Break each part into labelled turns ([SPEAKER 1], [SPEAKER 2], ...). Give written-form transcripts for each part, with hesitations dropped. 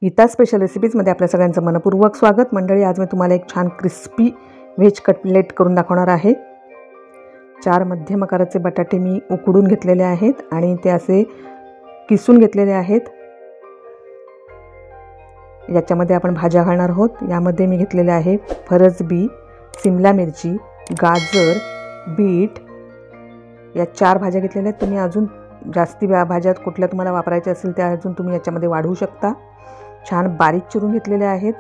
[SPEAKER 1] Gita special रेसिपीजमध्ये आपल्या सगळ्यांचं मनपूर्वक स्वागत। मंडळी, आज मी तुम्हाला एक छान क्रिस्पी व्हेज कटलेट करून दाखवणार आहे। 4 मध्यम आकाराचे बटाटे मी उकडून घेतलेले आहेत आणि ते असे किसून घेतलेले आहेत। याच्यामध्ये आपण भाज्या घालणार आहोत। यामध्ये मी घेतलेले आहे फरसबी, शिमला मिरची, गाजर, बीट या 4 भाज्या घेतलेल्या आहेत। तुम्ही अजून जास्ती भाज्या कुठल्या तुम्हाला वापरायच्या असेल त्या अजून तुम्ही याच्यामध्ये वाढवू शकता। छान बारीक चिरून घेतलेले आहेत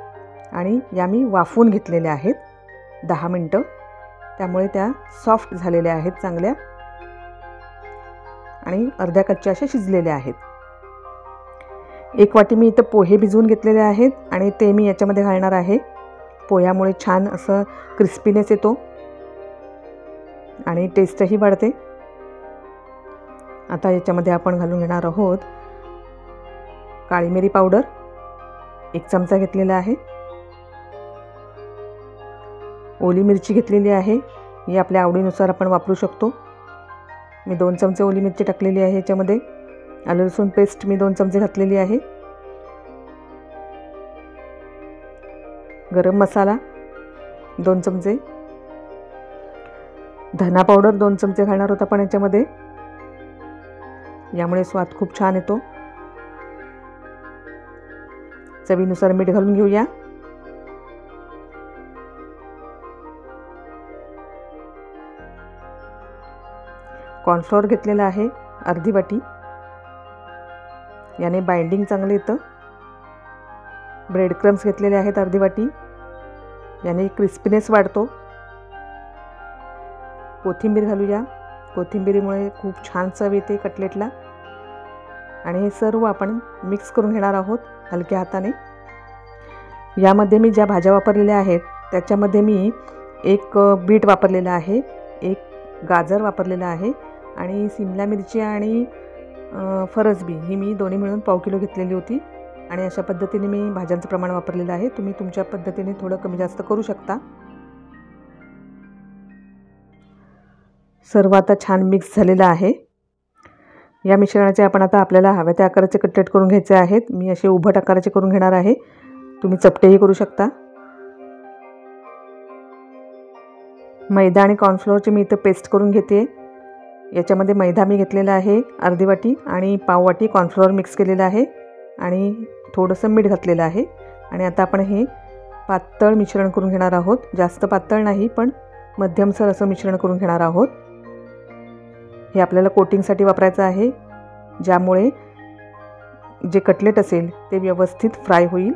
[SPEAKER 1] आणि या मी वाफवून घेतलेल्या आहेत 10 मिनिटं, त्यामुळे त्या सॉफ्ट झालेल्या आहेत चांगल्या आणि अर्ध्या कच्च्या अशा शिजलेल्या आहेत। 1 वाटी मी इथं पोहे भिजवून घेतलेले आहेत आणि ते मी याच्यामध्ये घालणार आहे। पोह्यामुळे छान असं क्रिस्पीनेस येतो आणि टेस्टही वाढते। आता याच्यामध्ये आपण घालून घेणार आहोत काळी मिरी पावडर, 1 चमचा घेतलेला आहे। ओली मिरची घेतलेली आहे, ही आपल्या आवडीनुसार आपण वापरू शकतो। मी 2 चमचे ओली मिरची टाकलेली आहे याच्यामध्ये। आलं लसूण पेस्ट मी 2 चमचे घातलेली आहे। गरम मसाला 2 चमचे, धना पावडर 2 चमचे घालणार आहोत आपण याच्यामध्ये, यामुळे स्वाद खूप छान येतो। चवीनुसार मीठ घालून घेऊया। कॉर्नफ्लोअर घेतलेला आहे अर्धी वाटी, याने बाइंडिंग चांगले येतं। ब्रेड क्रम्स घेतलेले आहेत अर्धी वाटी, याने क्रिस्पीनेस वाढतो। कोथिंबीर घालूया, कोथिंबीरीमुळे खूप छान चव येते कटलेटला। आणि हे सर्व आपण मिक्स करून घेणार आहोत हलक्या हाताने। यामध्ये मी ज्या भाज्या वापरलेल्या आहेत त्याच्यामध्ये मी 1 बीट वापरलेला आहे, 1 गाजर वापरलेला आहे आणि शिमला मिरची आणि फरसबी ही मी दोन्ही मिळून पाव किलो घेतलेली होती। आणि अशा पद्धतीने मी भाज्यांचं प्रमाण वापरलेलं आहे। तुम्ही तुमच्या पद्धतीने थोडं कमी जास्त करू शकता। सर्व आता छान मिक्स झालेलं आहे। या मिश्रणाचे आपण आता आपल्याला हव्या त्या आकाराचे कटलेट करून घ्यायचे आहेत। मी असे उभट आकाराचे करून घेणार आहे, तुम्ही चपटेही करू शकता। मैदा आणि कॉर्नफ्लोअरची मी इथं पेस्ट करून घेते। याच्यामध्ये मैदा मी घेतलेला आहे अर्धी वाटी आणि पाव वाटी कॉर्नफ्लोअर मिक्स केलेला आहे आणि थोडंसं मीठ घातलेलं आहे। आणि आता आपण हे पातळ मिश्रण करून घेणार आहोत, जास्त पातळ नाही पण मध्यमसर असं मिश्रण करून घेणार आहोत। हे आपल्याला कोटिंगसाठी वापरायचं आहे, ज्यामुळे जे कटलेट असेल ते व्यवस्थित फ्राय होईल,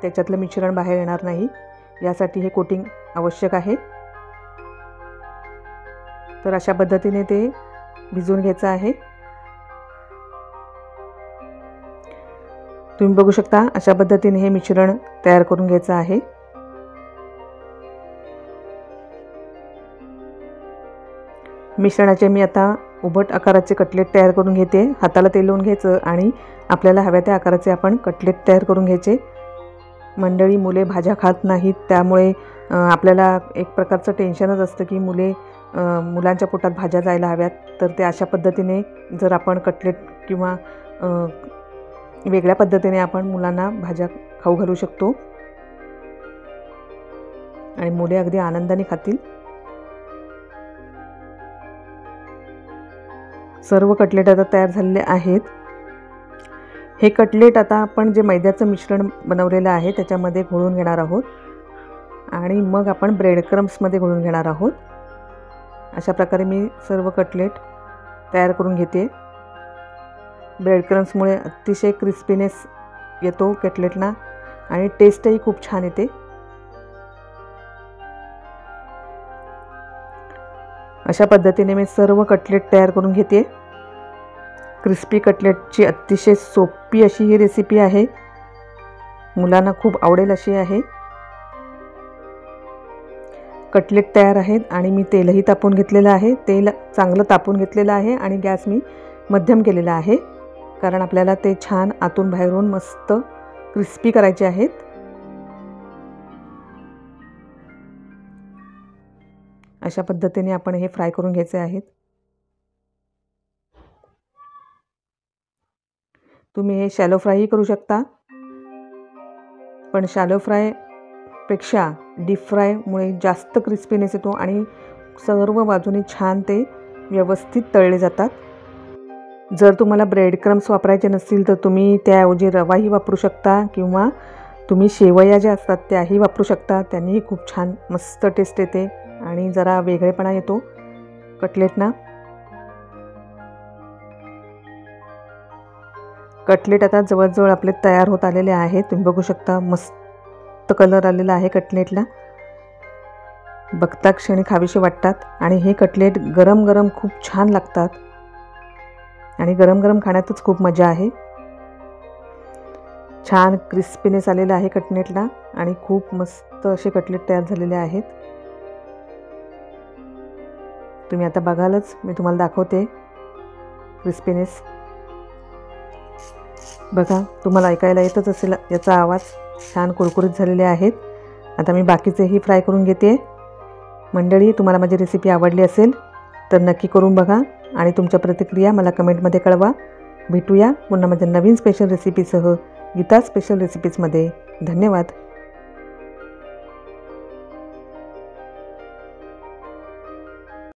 [SPEAKER 1] त्याच्यातलं मिश्रण बाहेर येणार नाही, यासाठी हे कोटिंग आवश्यक आहे। तर अशा पद्धतीने ते भिजवून घ्यायचं आहे। तुम्ही बघू शकता अशा पद्धतीने हे मिश्रण तयार करून घ्यायचं आहे। मिश्रणाचे मी आता उभट आकाराचे कटलेट तयार करून घेते। हाताला तेल लावून घ्यायचं आणि आपल्याला हव्या त्या आकाराचे आपण कटलेट तयार करून घ्यायचे। मंडळी, मुले भाज्या खात नाहीत, त्यामुळे आपल्याला एक प्रकारचं टेन्शनच असतं की मुलांच्या पोटात भाज्या जायला हव्यात। तर ते अशा पद्धतीने जर आपण कटलेट किंवा वेगळ्या पद्धतीने आपण मुलांना भाज्या खाऊ घालू शकतो आणि मुले अगदी आनंदाने खातील। सर्व कटलेट आता तयार झालेले आहेत। हे कटलेट आता आपण जे मैद्याचं मिश्रण बनवलेलं आहे त्याच्यामध्ये घोळून घेणार आहोत आणि मग आपण ब्रेड क्रम्समध्ये घोळून घेणार आहोत। अशा प्रकारे मी सर्व कटलेट तयार करून घेते। ब्रेड क्रम्समुळे अतिशय क्रिस्पीनेस येतो कटलेटला आणि टेस्टही खूप छान येते। अशा पद्धतीने मी सर्व कटलेट तयार करून घेते। क्रिस्पी कटलेटची अतिशय सोपी अशी ही रेसिपी आहे, मुलांना खूप आवडेल अशी आहे। कटलेट तयार आहेत आणि मी तेलही तापवून घेतलेलं आहे। तेल चांगलं तापवून घेतलेलं आहे आणि गॅस मी मध्यम केलेला आहे, कारण आपल्याला ते छान आतून बाहेरून मस्त क्रिस्पी करायचे आहेत। अशा पद्धतीने आपण हे फ्राय करून घ्यायचे आहेत। तुम्ही हे शॅलो फ्रायही करू शकता, पण शॅलो फ्रायपेक्षा डीप फ्रायमुळे जास्त क्रिस्पीनेस येतो आणि सर्व बाजूनी छान ते व्यवस्थित तळले जातात. जर तुम्हाला ब्रेड क्रम्स वापरायचे नसतील तर तुम्ही त्याऐवजी रवाही वापरू शकता किंवा तुम्ही शेवया ज्या असतात त्याही वापरू शकता. त्यांनीही खूप छान मस्त टेस्ट येते आणि जरा वेगळेपणा येतो कटलेटना. कटलेट आता जवळजवळ आपले तयार होत आलेले आहेत. तुम्ही बघू शकता मस्त कलर आलेला आहे कटलेटला. बघता क्षणी खावीशी वाटतात आणि हे कटलेट गरम गरम खूप छान लागतात आणि गरम गरम खाण्यातच खूप मजा आहे. छान क्रिस्पीनेस आलेला आहे कटलेटला आणि खूप मस्त असे कटलेट तयार झालेले आहेत. तुम्ही आता बघालच, मी तुम्हाला दाखवते क्रिस्पीनेस. बघा, तुम्हाला ऐकायला येतच असेल याचा आवाज. छान कुरकुरीत झालेले आहेत. आता मी बाकीचेही फ्राय करून घेते. मंडळी, तुम्हाला माझी रेसिपी आवडली असेल तर नक्की करून बघा आणि तुमच्या प्रतिक्रिया मला कमेंटमध्ये कळवा. भेटूया पुन्हा माझ्या नवीन स्पेशल रेसिपीसह गीता स्पेशल रेसिपीजमध्ये. धन्यवाद.